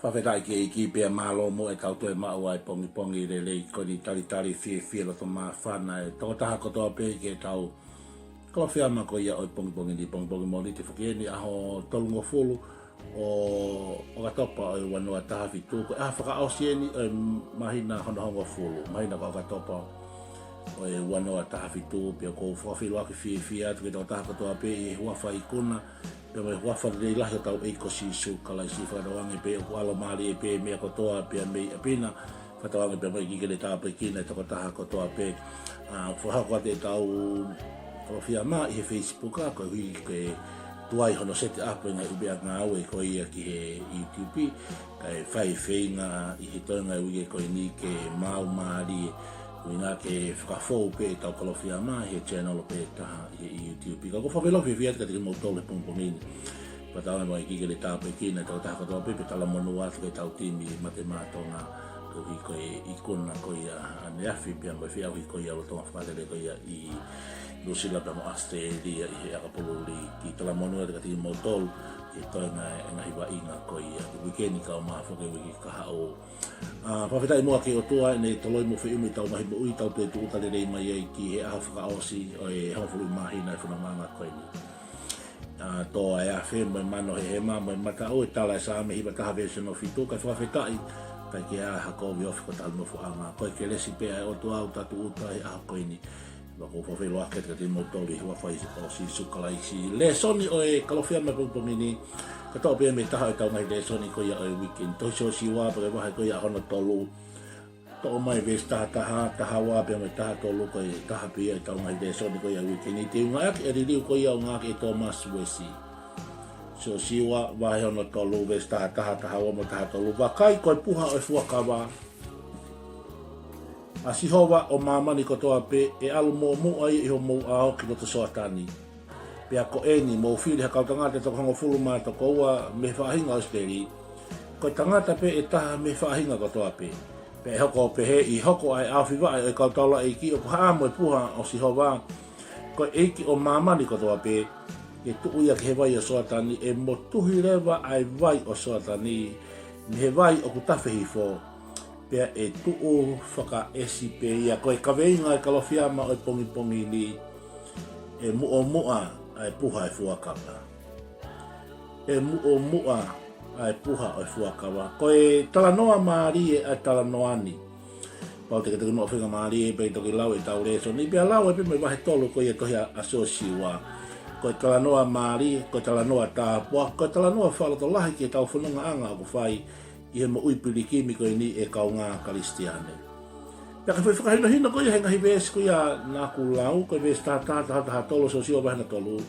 Whawhetai ki pia malo mo e tautoe mau ai pongi le ko ni tali fie lo to ma whana e tō taha kotoa pe ke tau Kalofiama ko ia oi pongi ni pongi Monite whakieni aho tolungo fulu o katopa oi wanua taha fitu ko whakaosieni oi mahina honahongo fulu mahina ko katopa oi wanua taha fitu pia ko whawhiloa ki fie atu ke tau taha kotoa pe i huafa ikuna pe mai huafa rei lahi tau eiko Siosiua kalai si whakawangi pe o alo maali e pe mea kotoa pe mei apina whakawangi pe mai kikele taha pe kina e toko taha kotoa pe whahako te tau Kalofiama i he Facebook a ko hui ke tuai hono sete apa ngai ubea ngā aue ko ia ki he YouTube kai whai nga i he toinga ui ko ni ke mau maari ui ngā ke whakafou pe tau Kalofiama he channel pe taha i he YouTube ka ko whawelo whiat ka te mo tole pongpongini patau mai ki ke le taha pe kina tau taha katoa pe tala monu atu ke tau timi matematonga ko hui ko ikuna ko ia ane afi pia mai whiau ko ia lo tonga whakatele ko ia i Lusila pa mo Australia i he akapululi ki tala monua te kati motol i toinga hiwa inga ko i wikeni ka o mafoke wiki kahao. Whawhetai mua ke o tua ne taloi mo whiumi tau mahi mo ui tau tue tu utale rei mai ei ki he aha whakaosi o e hawhulu mahi nai whanamanga koe ni. Tō ai a whi mai mano he ma mai mata o e tala e sa me hiwa taha version o fitu kai whawhetai kai ke aha kovi ofi ko talu mo fuanga koe ke lesi pe ai o tua au tatu uta he aha koe ni. Lako whawhelo ake te kati motori hua whai o si sukalai si le soni o e Kalofiama pungpungini ka tau pia me taha e tau ngai le soni ko ia o e weekend toi Siosiua pake wahe ko ia hono tolu to mai ves taha wa pia me taha tolu ko ia taha pia e tau ngai le soni ko ia weekend i te unga ake e ririu ko ia o ngake e Thomas Wesi Siosiua wahe hono tolu ves taha wa mo taha tolu wakai ko e Puha o e Fuakava a sihova o mamani kotoa pe e alu mo ai i ho mo ao ki loto soatani. Pe a ko eni mo whiri ha kautangata toko hongo fulu maa toko ua me whaahinga o steri. Ko tangata pe e taha me whaahinga kotoa pe. Pe e hoko pe he i hoko ai awhiwa ai kautaula e ki o kuhaa mo e Puha o sihova. Ko eiki o mamani kotoa pe e tuuia ki he vai o soatani e mo tuhi rewa ai vai o soatani me he vai o kutawhi fo. Pea e tuu whaka esi pe ia koe kaweinga e Kalofiama o e pongi ni e mua ai Puha e Fuakava. E mua ai Puha o e Fuakava. Koe talanoa maari e ai talanoani. Pau te kata kunua whinga maari e pei toki lau e tau reso. Ni pia lau e pe mai wahe tolu koe e tohi a Siosiua. Koe talanoa maari, koe talanoa tāpua, koe talanoa whalato lahi ki e tau whanunga anga o whai. I he mo uipili kimi koe ni e kaunga kalistiane. Pea ka whakahino hino koe henga hi ves koe a nāku lau, koe ves taha tolo Siosiua wahina tolu.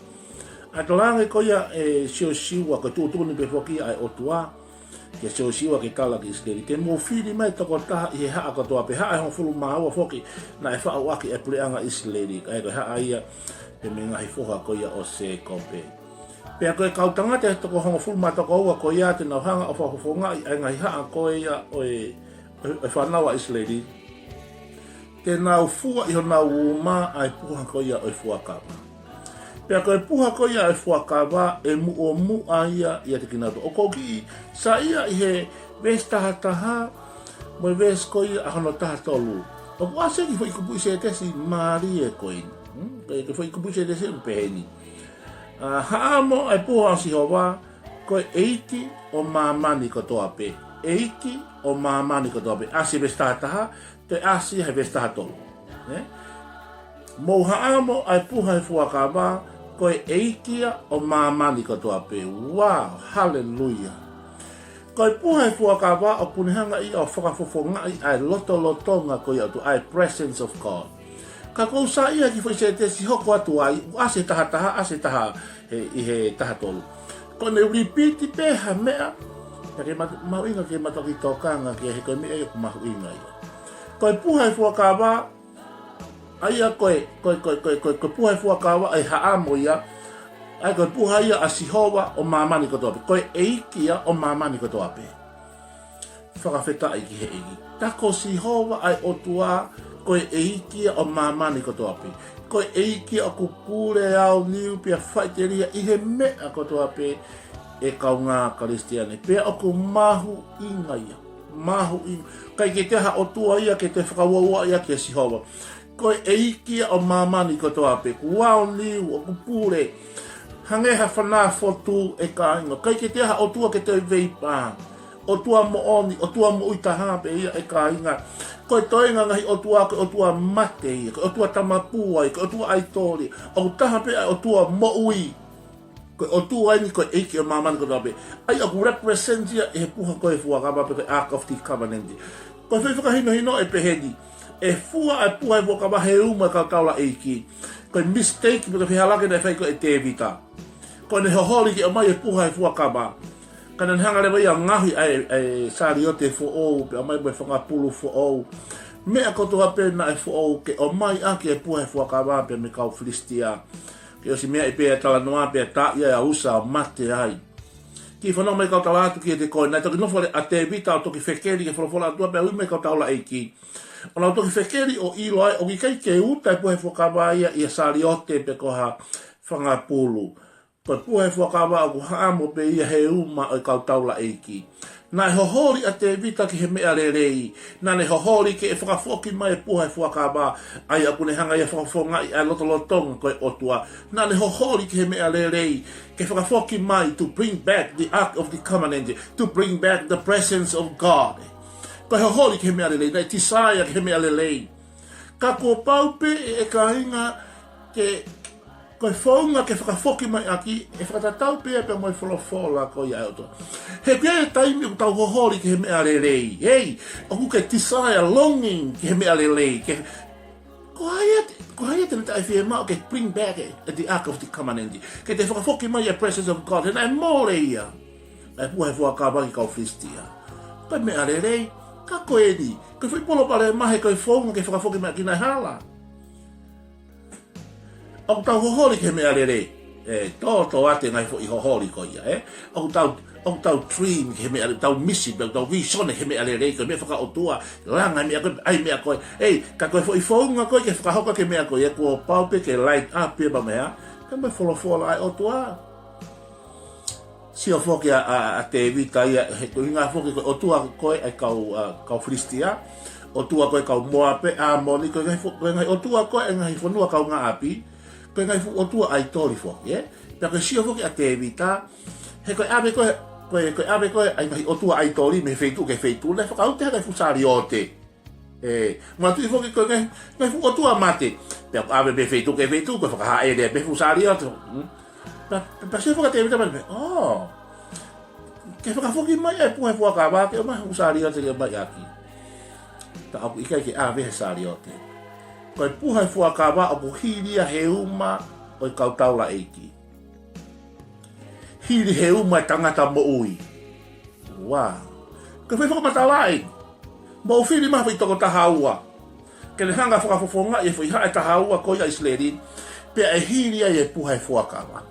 A tolange koe e Siosiua koe tūtuni pe whoki ai otua, ke Siosiua ke tala ki iskeri. Ke mo whiri mai toko taha i he haa katoa pe haa e hong fulu mahaua whoki na e whao aki e puleanga isleri. Kai koe haa ia pe me ngahi whoha koe o se kope. Pea koe kautangata e toko hongo fulma toko ua koe ia te nauhanga o whakofonga i ngai haa koe ia o e whanawa isleri. Te nau fua i ho nau uma ai Puha koe ia o e Fuakava. Pea koe Puha koe ia o e Fuakava e mua ia i te kinauto. O koki sa ia i he ves taha mo ves koe ia a hono taha tolu. O kuase ki fo i kupu i se tesi maari e koe. Ke fo i kupu i se tesi upeheni. Haamo ai Puha o sihova koe eiki o mamani kotoa pe. Eiki o mamani kotoa pe. Asi ves taha te asi hai ves taha tolu. Mo haamo ai Puha e Fuakava koe eikia o mamani kotoa pe. Wow, hallelujah. Koe Puha e Fuakava o punihanga i o whakafofonga i ai lotonga koe atu ai presence of God. Ka kou sa ia ki foi se te si hoko atu ai, ase taha i he taha tolu. Ko ne repeat pe ha mea, ke mahuinga ke matoki tokanga ke he koe mea i ku mahuinga ia. Koe Puha e Fuakava, aia koe Puha e Fuakava ai haamo ia, ai koe Puha ia a sihova o mamani kotoa pe, koe eikia o mamani kotoa pe. Whakawheta i ki he eiki. Tako sihova ai otua, koe eikia o mamani kotoa pe. Koe eikia o kukure au niu pia whaiteria i he mea kotoa pe. e kaunga Kristiane. Pea o ko mahu inga ia. Mahu inga. Kai ke te ha o tua ia ke te whakawaua ia ke sihowa. Koe e ikia o mamani ko toa pe. Kuao niu o kupure. Hangeha whanā fotu e ka inga. Kai ke te ha o tua ke te veipa. O tua mo oni, o tua mo uitaha pe ia e ka inga. Koe toenga ngahi o tua mate ia. O tua tamapua ia. O tua aitori. O taha pe o tua mo ui. Koe o tua ini koe eiki o mamani ko toa pe. Ai aku represent ia e puha koe fuakava pe koe Ark of the Covenant. Koe whewhaka hino e pehedi. E fua e puha e fuakava he uma e kautaula eiki. Koe mistake pe koe whihalake nei whaiko e te vita. Koe ne hoholi ki o mai e puha e fuakava. Kana hanga le ia ngahi ai sari o te fo pe o mai me whanga pulu fo mea kotoa pe na e fo ke o mai ake e puha e fuakava pe me kau Filistia. Ke o si mea e pe e tala noa pe ta ia usa mate ai. Ki whanau mai kau tala atu ki e te koe. Nai toki nofo a te vita o toki whekeri ke wholofola atua pe ui mai kau taula eiki. O nau toki whekeri o ilo ai o ki kai ke uta e puha e fuakava ia sari o te pe koha whanga pulu. Koe puha e fuakava o ku haamo pe ia he uma o kau taula eiki. Nai hohori a te vita ki he mea rerei. Nai hohori ke e whakafoki mai e puha e fuakava. Ai aku ne hanga ia whakafonga i a lotolotonga koe otua. Nai hohori ki he mea rerei. Ke whakafoki mai to bring back the Ark of the Covenant. To bring back the presence of God. Koe hohori ki he mea rerei. Nai tisaia ki he mea rerei. Ka ko paupe e ka hinga ke koe whaunga ke whakafoki mai aki, e whakatatau pia pe moi wholofola ko ia auto. He pia e taimi o tau hohori ke he mea rerei. Hei, oku ke tisaia longing ke he mea rerei. Ko haia te nita e whie mao ke bring back the Ark of the Covenant. Ke te whakafoki mai a presence of God. He nai mōre ia. Nai puha e fuakava ki kau Filistia. Koe mea rerei, ka koe ni. Koe whipolo pare mahe koe whaunga ke whakafoki mai aki nai hala. Aku tau hohori ke mea rere. Tō ate ngai fo i hohori ko ia. Aku tau dream ke mea rere. Tau misi, tau visone ke mea rere. Koe mea whaka o tua. Langa mea koe, ai mea koe. Ka koe fo i whaunga koe ke whakahoka ke mea koe. Kua paupe ke light up pia ba mea. Ka mea wholofola ai o tua. Sio foki a te vita ia. He koe hinga foki koe o tua koe ai kau Filistia. O tua koe kau moape. A moni koe ngai o tua koe ngai whanua kau ngā api. Koe ngai fu o tua ai tori foki, Pea koe sio foki a te vita, he koe awe koe, ai mahi o tua ai tori, me feitu ke feitu, le whakaute ha kai fu sari o te. Ngā tui foki koe ngai fu o tua mate, pea koe awe me feitu ke feitu, koe whakaha e rea, me fu sari o te. Pea sio foki a te vita, ke whakafoki mai e puhe fuakava, ke o mahi fu sari o te ke mai aki. Ta aku ikai ke awe he sari o te. Koe puha e fuakava o ku hiria he uma o i kautaula eiki. Hiri he uma e tangata mo ui. Wow. Koe whai whakamatawai. Mo whiri maha i toko tahaua. Ke ne hanga whakafofonga e whai hae tahaua ko ia islerin. Pea e hiria e puha e fuakava.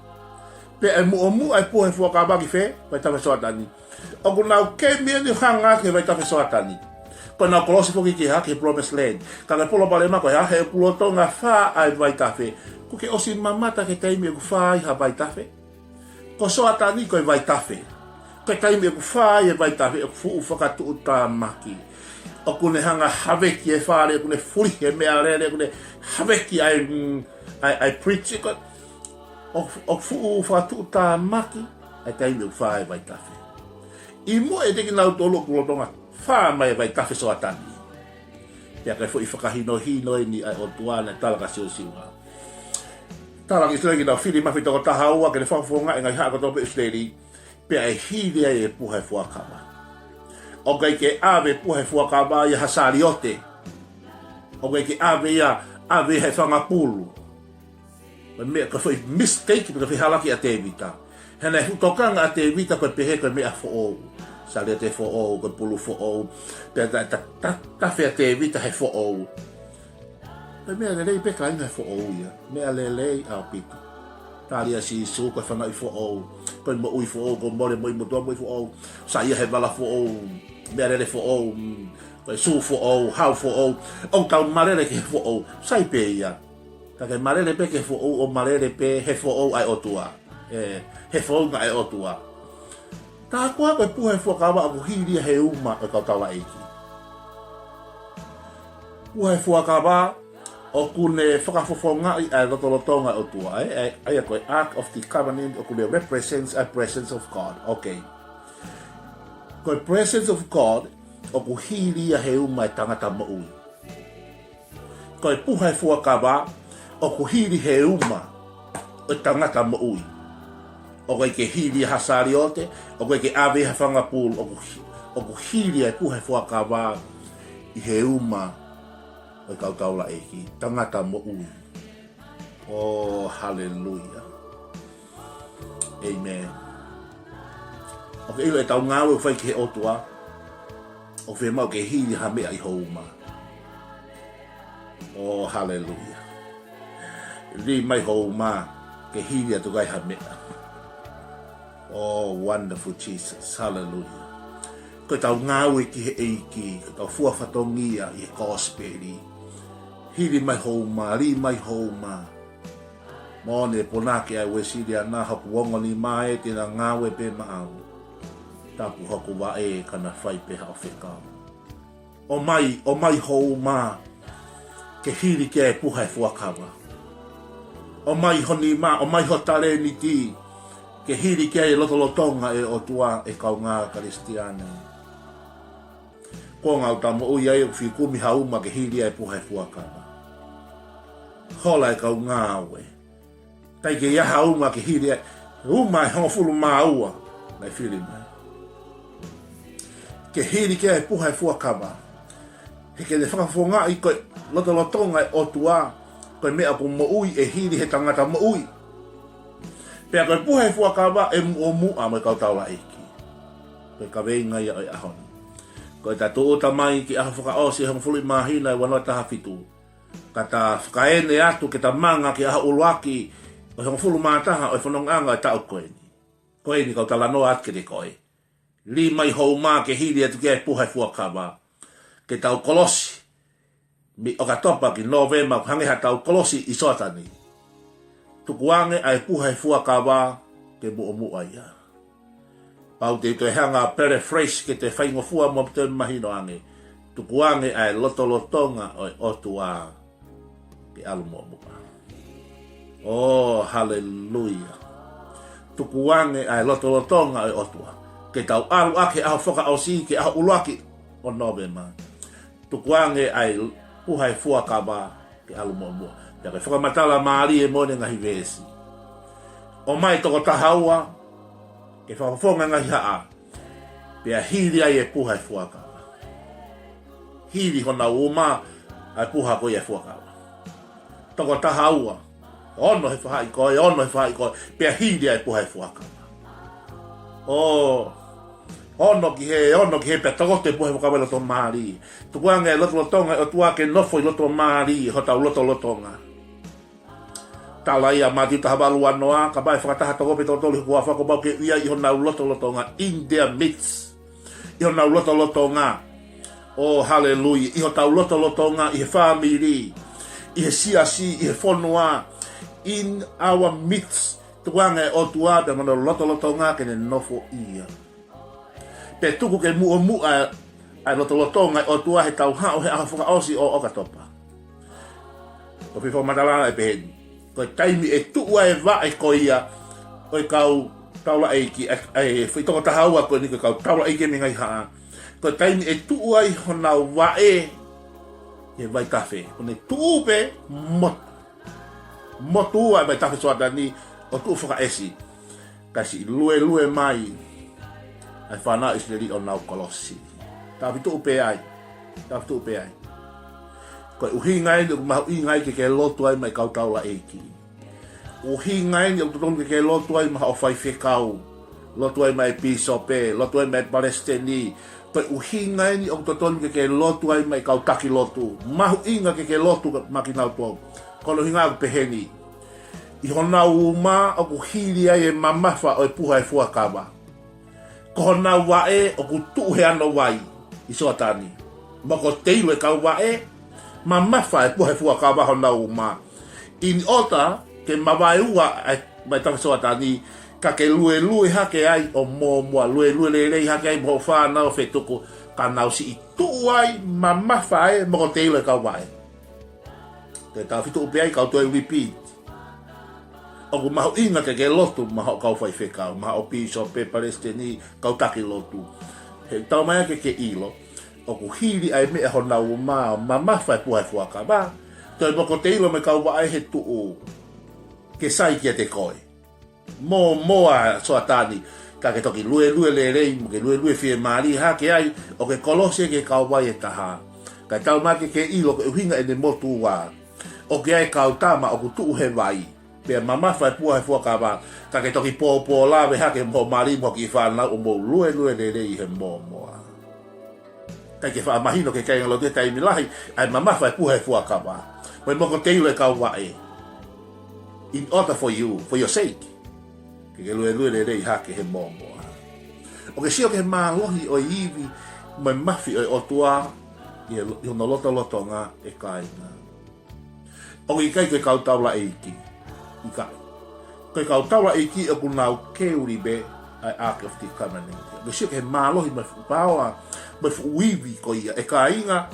Pea e mua e puha e fuakava ki whe, vai tawe soatani. O ku nau ke mea ni hanga ke vai tawe soatani. Koe nā kolosi poki ki hake promised land. Ka ngai polo pale mako he hahe puloto ngā whā ai vaitawhe. Ko ke osi mamata ke taimi e ku whā i ha vaitawhe. Ko soa tani koe vaitawhe. Koe taimi e ku whā i e vaitawhe e ku fuu whakatu uta maki. O kune hanga haveki e whāre, kune furi e mea rere, kune haveki ai preach. O fuu whakatu uta maki, ai taimi e ku whā i vaitawhe. I mua e teki nau tolo puloto ngā wha mai vai tawhi soa tani. Pea kai fo i whakahino hino ni ai o tuana talaka Siosiua. Talaka Israeli na whiri mawhi toko tahaua ke ne whakafonga e ngai haka tope Israeli. Pea e hiri ai e puha e fuakava. O kai ke awe puha e fuakava i hasari ote. O kai ke awe he whangapulu. Mea ka whai mistake ka whi halaki a te vita. Hena e hutokanga a te vita koe pehe koe mea fo Sale te fo'ou, koe pulu fo'ou. Pea ta whea te vita he fo'ou. Pea mea lelei peka inga he fo'ou ia. Mea lelei au pitu. Tāria si su koe whanau i fo'ou. Koe mo ui fo'ou, koe more mo i motua mo i fo'ou. Sa ia he wala fo'ou. Mea lele fo'ou. Koe su fo'ou, hau fo'ou. O tau marere ke he fo'ou. Sai pe ia. Ta ke marere pe ke fo'ou o marere pe he fo'ou ai otua. He fo'ou nga ai otua. Tā koa koe puha e Fuakava aku hiri he uma o kautaula eiki. Puha e Fuakava o kune whakafofonga i a lotolotonga o tua. Ai koe Ark of the Covenant o kune represents a presence of God. Okay. Koe presence of God o ku hiri he uma e tangata maui. Koe puha e Fuakava o ku hiri he uma o tangata maui. O koe ke hiri hasari ote, o koe ke awe hawhanga pūl, o ku hiri e puhe Fuakava i he uma o kautaula eki, tangata mo ui. Oh, hallelujah. Amen. O ke ilo e tau ngāwe o whai ke he otua, o whi mau ke hiri ha mea i ho uma. Oh, hallelujah. Ri mai ho uma, ke hiri atu gai ha mea. Oh, wonderful Jesus. Hallelujah. Ko tau ngāwe ki he eiki, ko tau fua whatongia i he gospeli. Hiri mai houma, ri mai houma. Mone ponake ai wesiri ana haku wongo ni mae tina ngāwe pe maau. Tapu haku wa e kana whai pe hao whekau. O mai houma, ke hiri ke e puha e Fuakava. O mai honi ma, o mai hotare ni ti. Ke hiri ke e lotolotonga e o tua e kau ngā Kristiane. Ko ngā utamo ui ai uwhi kumi hauma ke hiri e puha e Fuakava. Hola e kau ngā ue. Tai ke ia hauma ke hiri e uma e hongo fulu mā ua. Nei whiri mai. Ke hiri ke e puha e Fuakava. He ke le whakafonga i koe lotolotonga e o tua. Koe mea ko mo ui e hiri he tangata mo ui. Pea koe puha e Fuakava e mu o mua mai kautaula eiki. Koe ka veinga ia oi ahoni. Koe ta tuuta mai ki aha whakaosi hong fului mahina e wanoa taha fitu. Ka ta whakaene atu ke ta manga ki aha uluaki o hong fulu mātaha o whanonganga e tau koe ni. Koe ni kautala noa atkere koe. Li mai hou mā ke hiri atu ke puha e Fuakava. Ke tau kolosi. Mi o ka topa ki Novema hangeha tau kolosi i sotani. Tukuange ai puha e Fuakava ke mua ia. Pau te toi hanga paraphrase ke te whaingofua mo te mahino ange. Tukuange ai lotolotonga o otua ke alu mua. Oh, hallelujah. Tukuange ai lotolotonga o otua. Ke tau alu ake aho whaka au si ke aho uluaki o Novema. Tukuange ai puha e Fuakava ke alu mua. Ia ke whakamatala maari e mone ngahi vesi. O mai toko tahaua, ke whakafonga ngahi haa, pia hiri ai e puha e Fuakava. Hiri hona uma ai puha koe e Fuakava. Toko tahaua, ono he whahai koe, pia hiri ai puha e Fuakava. Ono ki he pia toko te puha e Fuakava loto maari. Tukuange lotolotonga o tuake nofo i loto maari, hotau lotolotonga. Tala ia mati tahabalu anoa, ka bai whakataha toko pe totoli hua whako bau ke ia i hona lotolotonga in their midst. I hona lotolotonga. Oh, hallelujah. I hona lotolotonga i he family, i he siasi, i he whonua. In our midst. Tukuange o tua pe mana lotolotonga ke ne nofo ia. Pe tuku ke mua ai lotolotonga o tua he tau hao he aha whakaosi o okatopa. O pifo matalana e peheni. Koe taimi e tuua e wa e koia o kau taula eiki e whitoko tahaua koe ni kau taula eiki me ngai haa. Koe taimi e tuua i hona wa e vai tafe. Kone tuupe motu ai vai tafe soata ni o tuu whaka esi. Kasi lue mai ai whanau isleri o nau kolosi. Tawi tuupe ai. Koe uhi ngai ni mahu i ngai ke lotu ai mai kau taula eiki. Uhi ngai ni ututonu ke lotu ai maha o whai whekau. Lotu ai mai pisope, lotu ai mai palestini. Koe uhi ngai ni ututonu ke lotu ai mai kau taki lotu. Mahu inga ke lotu makinau tuau. Kono hinga aku peheni. I hona uma o ku hiri ai e mamafa o e puha e Fuakava. Ko hona wae o ku tuhe ano wai i soatani. Mako teilo e kau wae. Mamafa e puhe Fuakava hona uma. In ota, ke mawai ua mai takisoatani, ka ke lue hake ai o mua lue le hake ai mo fa na o fe tuku ka nau si i tu ai mama fae mo te ile ka wai te ta fitu upe ai ka to repeat o ku maho inga ke lotu maho ka fai fe ka maho piso pe palestini ka taki lotu he tau mai ke ilo o ku hili ai me ho na mama fae Puha Fuakava te mo te ile me ka wai he tu o ke sai ki te koi mo a so atani ka ke toki lue le mo ke lue fie mari ha ke ai o ke kolose ke ka wai e taha ka tau ma ke ilo ke hinga e mo tu wa o ke ai ka utama o ku tu he vai pe mama fa Puha Fuakava ka ke toki po la ve ha ke mo mari mo ki fa na o mo lue le he mo ka ke fa mahino ke kai lo te tai milahi ai mama fa Puha Fuakava mo ko te ile ka wai in order for your sake ke lue le ha ke he mo o ke sio ke malohi o iwi mai mafi o tua i no loto nga e kaina o i kai ke kautaula eiki i kai ke kautaula eiki o kunau keuri be ai Ark of the Covenant ke sio ke malohi mai pawa mai iwi ko ia e kaina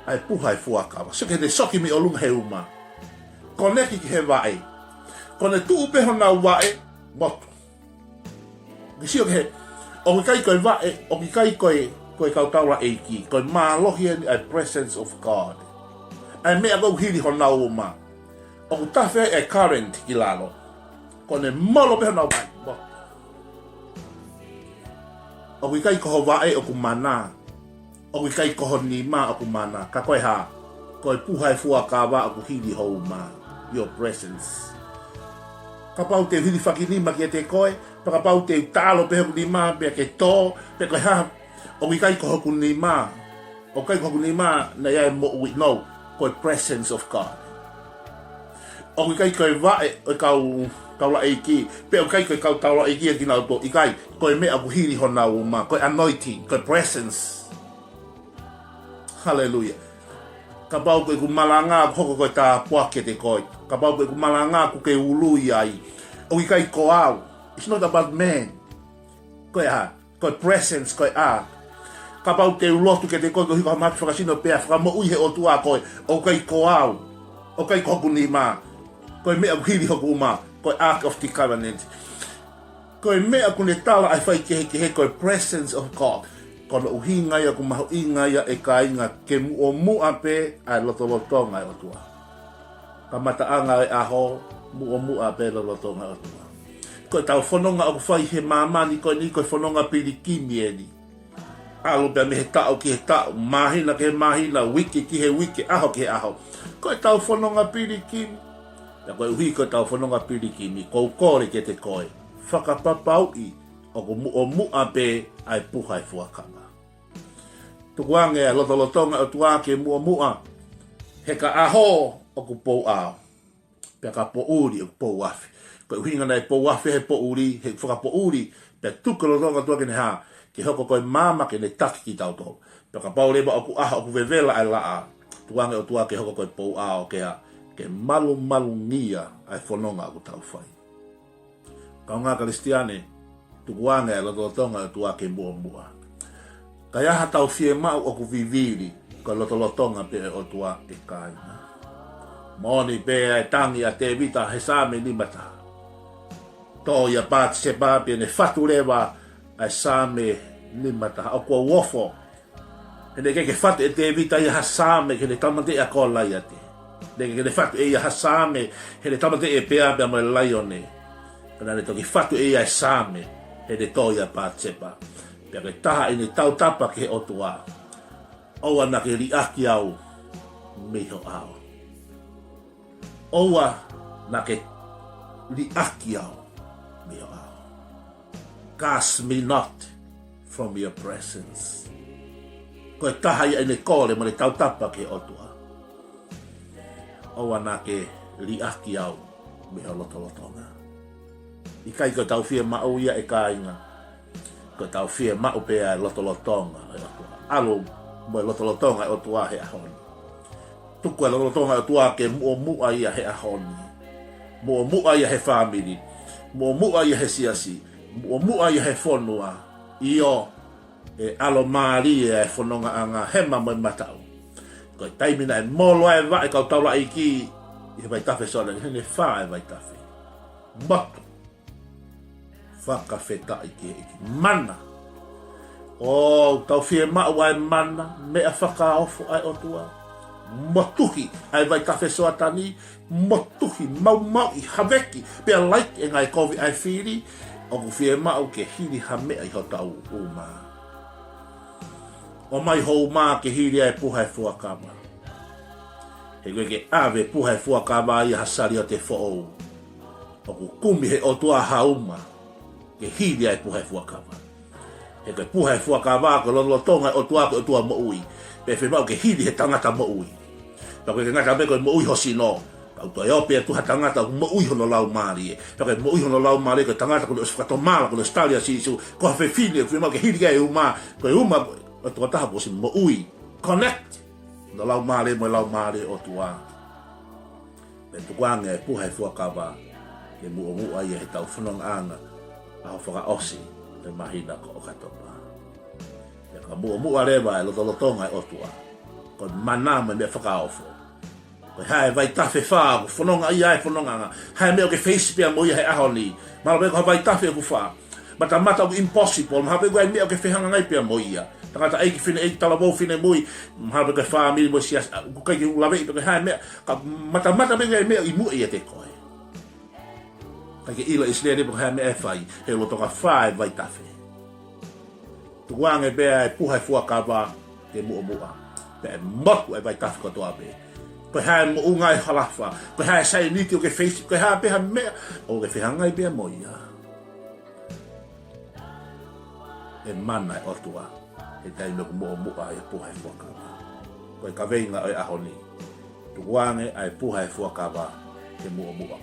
ai Puha Fuakava sio ke te soki mi o lunga he uma koneki ki he vai kone tu upe hona wae motu gisio ke o kai ko wae o kai ko kautaura eiki ko malohi a presence of God ai me ago hili hona uma o tafe e current kilalo kone malo pe hona wae motu o kai ko wae o kumana o kai ko ni ma o kumana ka koe ha ko Puha Fuakava o hili ho ma your presence ka pau te hili whakinima ki te koe ka pau te talo pe hoku nima pe ke tō pe koe ha o kai ko hoku nima o kai ko hoku nima na ia mo we know ko presence of God o kai ko vae o kau la eiki pe o kai ko kau tau la eiki ki na to i kai ko me aku hili hona uma ko anointing ko presence hallelujah ka pau ko malanga ko ta poa ke te koe ka pau ko malanga ku ke ului ai o kai ko au it's not about man ko ha ko presence ko a ka pau te lotu ke te koe ko hiko ma fakasino pe afra mo ui he o tua ko o kai ko au o kai ko ku ni ma ko me aku hili ho ma ko Ark of the Covenant ko me aku ne tala ai fai ke ko presence of God kono uhinga ya kumaho inga ya e kainga ke mu ape ai loto ngai o tua kamata anga e aho mu ape loto ngai o tua ko tau fononga o fai he mama ni ko fononga pilikimi eni alo pe me ta o ki ta mahina ke mahina wiki ki he wiki aho ke aho ko tau fononga pilikimi ya ko ko tau fononga pilikimi ko kore ke te koe whakapapau i o mu ape ai Puha Fuakava tukuange a lotolotonga o tua ke mua he ka aho o ku pou ao pe ka po uri o pou afi ko hinga nei pou afi he po uri he whaka po uri pe tukolotonga tua ke ne ha ke hoko koe mama ke ne taki ki tau tau pe ka pau leba o ku aha o ku vevela ai laa tukuange o tua ke hoko koe pou ao ke ha ke malu ngia ai whanonga o ku tau whai kaunga Kristiane tukuange a lotolotonga o tua ke mua kaya hatau fie mau o ku viviri ko lotolotonga pe o tua e kaina moni pe ai tangi a te vita he same ni mata to ya pat se pa pe ne fatu leva ai same ni mata o ko wofo ene ke fatu e te vita ya same ke le tamate a kola ya te de ke le fatu e ya same ke le tamate e pe a be mo laione kana le to ke fatu e ya same e de to ya pat se pa pe taha ini tau tapa ke o tua oa na ke li aki au meho au oa na ke li aki au meho au cast me not from your presence ko taha ini kole mo le tau tapa ke o tua oa na ke li aki au meho lotolotonga ikai ko tau fia mau ia e kainga ko tau fia mau pe a lotolotonga alo mo lotolotonga o tua he ahoni tuku lotolotonga o tua ke mu ai he ahoni mua ia he family, mua ia he siasi, mua ia he whonua, io e alo maari e whanonga anga hema mai matau. Koe taimina e molo e wa e kau taula iki, i he vai tawhi soana, i hene wha e vai tawhi. Matu. Whakawheta iki mana. O tau whie mau ai mana, mea whakaofo ai otua. Matuhi ai vai tawhi soa tani, matuhi mau i haveki, pia like e ngai kovi ai whiri, o ku whie mau ke hiri ha mea i ho tau umaa. O mai hou mā ke hiri ai Puha e Fuakava. He koe ke ave Puha e Fuakava i hasari o te who'ou. O ku kumi he o tua hauma ke hiri ai Puha e Fuakava. He koe Puha e Fuakava ko lolo tonga o tua ko o tua mo'ui. Pe whi mau ke hiri he tangata mo'ui. Pa koe ke ngata me koe mo'ui hosi no. Pau toi ope tuha tangata ku mo'ui hono lau maari e. Pa koe mo'ui hono lau maari koe tangata koe usfakato mala koe stalia sisu. Koe hawhi whini e whi mau ke hiri ai uma. Koe uma o tua taha po si mo'ui. Connect. No lau maare mo lau maare o tua. Pe tukuanga e Puha e Fuakava. Ke mua ia he tau whanong anga. Aho whaka osi. Te mahina ko o katopa. Pe ka mua rewa e lotolotonga e o tua. Ko mana me me whakaofo. Ko hae vai tawhi wha. Ko whanonga ia e whanonga anga. Hae meo ke face pia mo ia he aho ni. Malo me ko vai tawhi e ku wha. Mata mata ku impossible. Mahape ko ai meo ke whihanga ngai pia mo ia. Tangata eiki whine eiki tala wau whine mui, mhape koe whamiri mo sias, kukai ki ulawe i koe hae mea, ka mata me ngai mea i mua i e te koe. Kai ke ila islere po hae mea e whai, he lotoka whae vai tawhi. Tukuange bea e Puha e Fuakava, te mua. Pe e motu e vai tawhi katoa be. Koe hae mo unga e halafa, koe hae sai niti o ke Facebook, koe hae beha mea, o ke whihanga i bea mo ia. E mana e otua. E tai no mua e Puha e Fuakava. Koe ka veinga o e ahoni. Tukuange ai Puha e Fuakava ke mua.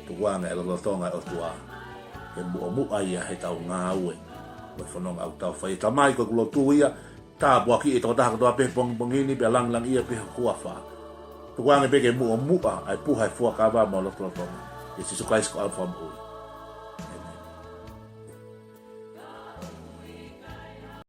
Tukuange e lolotonga o tua. Ke mua ia he tau ngā ue. Koe whanonga au tau whai. Ta mai koe kulotu ia. Tā buaki e toko taha katoa pe pongini pe lang ia pe kuawha. Tukuange pe ke mua ai Puha e Fuakava mo lolotonga. E sisu kaisko alfa mui.